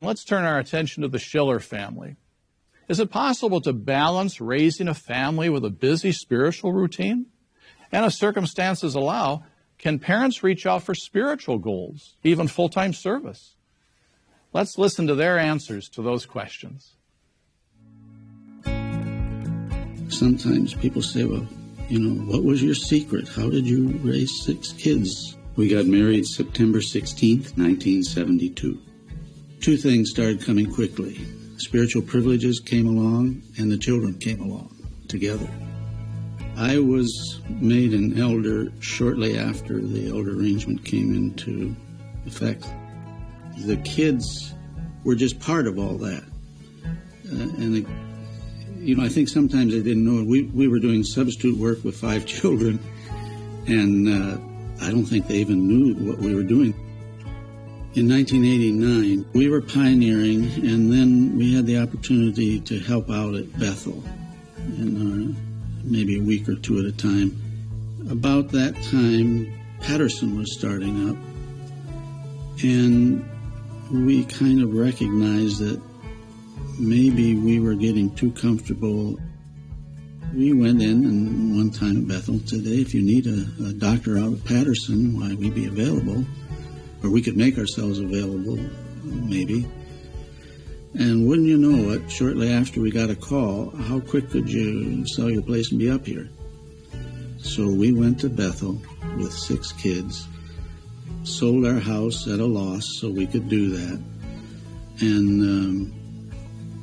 Let's turn our attention to the Schiller family. Is it possible to balance raising a family with a busy spiritual routine? And if circumstances allow, can parents reach out for spiritual goals, even full-time service? Let's listen to their answers to those questions. Sometimes people say, well, what was your secret? How did you raise 6 kids? We got married September 16th, 1972. 2 things started coming quickly. Spiritual privileges came along, and the children came along together. I was made an elder shortly after the elder arrangement came into effect. The kids were just part of all that. I think sometimes they didn't know. We were doing substitute work with 5 children, and I don't think they even knew what we were doing. In 1989, we were pioneering, and then we had the opportunity to help out at Bethel, maybe a week or 2 at a time. About that time, Patterson was starting up, and we kind of recognized that maybe we were getting too comfortable. We went in, and one time at Bethel today, if you need a doctor out of Patterson, why, we'd be available. Or we could make ourselves available, maybe. And wouldn't you know it, shortly after we got a call, how quick could you sell your place and be up here? So we went to Bethel with 6 kids, sold our house at a loss so we could do that, and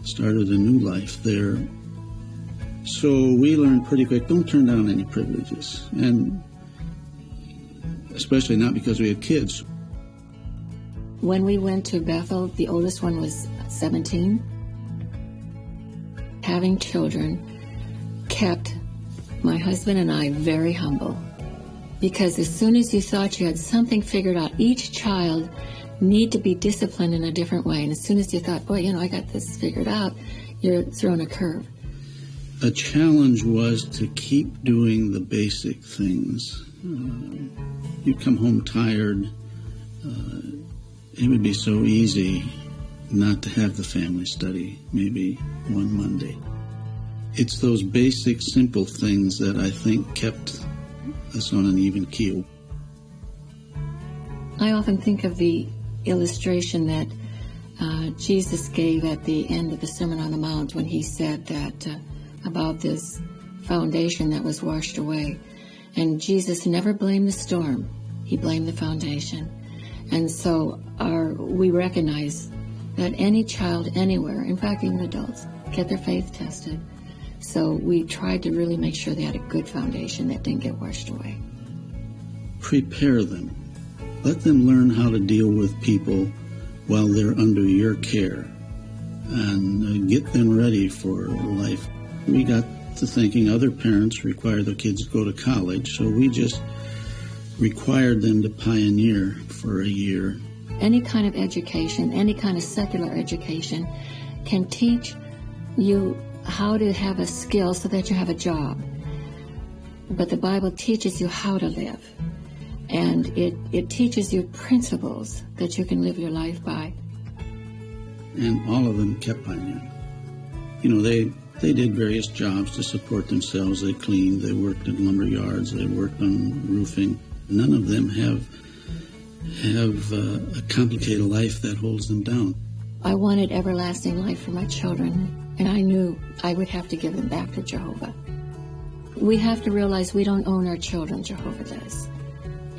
started a new life there. So we learned pretty quick, don't turn down any privileges, and especially not because we had kids. When we went to Bethel, the oldest one was 17. Having children kept my husband and I very humble, because as soon as you thought you had something figured out, each child need to be disciplined in a different way. And as soon as you thought, boy, I got this figured out, you're thrown a curve. A challenge was to keep doing the basic things. You come home tired. It would be so easy not to have the family study maybe one Monday. It's those basic, simple things that I think kept us on an even keel. I often think of the illustration that Jesus gave at the end of the Sermon on the Mount when he said that about this foundation that was washed away. And Jesus never blamed the storm. He blamed the foundation. And so we recognize that any child anywhere, in fact even adults, get their faith tested. So we tried to really make sure they had a good foundation that didn't get washed away. Prepare them. Let them learn how to deal with people while they're under your care, and get them ready for life. We got to thinking other parents require their kids to go to college, so we just required them to pioneer for a year. Any kind of education, any kind of secular education, can teach you how to have a skill so that you have a job. But the Bible teaches you how to live. And it teaches you principles that you can live your life by. And all of them kept pioneering. They did various jobs to support themselves. They cleaned, they worked in lumber yards, they worked on roofing. None of them have a complicated life that holds them down. I wanted everlasting life for my children, and I knew I would have to give them back to Jehovah. We have to realize we don't own our children, Jehovah does.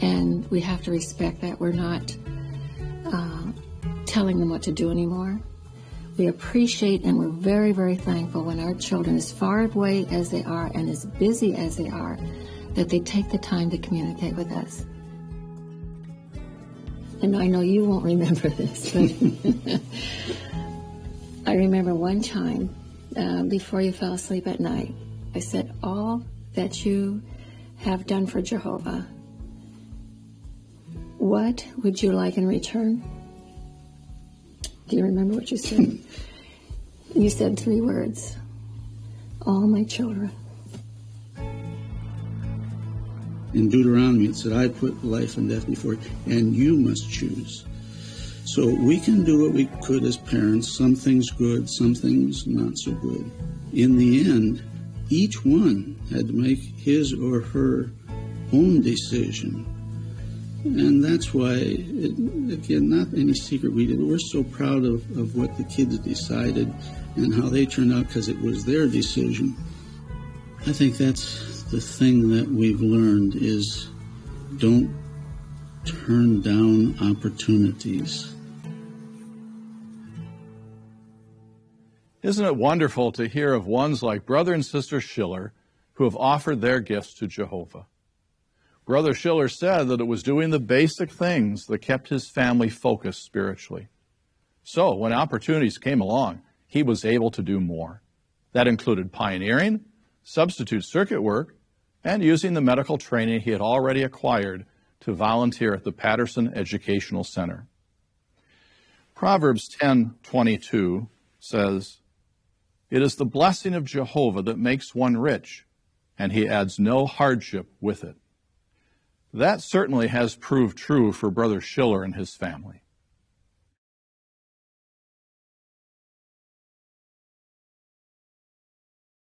And we have to respect that. We're not telling them what to do anymore. We appreciate and we're very, very thankful when our children, as far away as they are and as busy as they are, that they take the time to communicate with us. And I know you won't remember this, but I remember one time before you fell asleep at night, I said, all that you have done for Jehovah, what would you like in return? Do you remember what you said? You said 3 words. All my children. In Deuteronomy it said, I put life and death before you, and you must choose. So we can do what we could as parents, some things good, some things not so good. In the end, each one had to make his or her own decision. And that's why, again, not any secret, we're so proud of what the kids decided and how they turned out because it was their decision. I think that's the thing that we've learned is don't turn down opportunities. Isn't it wonderful to hear of ones like Brother and Sister Schiller who have offered their gifts to Jehovah? Brother Schiller said that it was doing the basic things that kept his family focused spiritually. So when opportunities came along, he was able to do more. That included pioneering, substitute circuit work, and using the medical training he had already acquired to volunteer at the Patterson Educational Center. Proverbs 10:22 says, "It is the blessing of Jehovah that makes one rich, and he adds no hardship with it." That certainly has proved true for Brother Schiller and his family.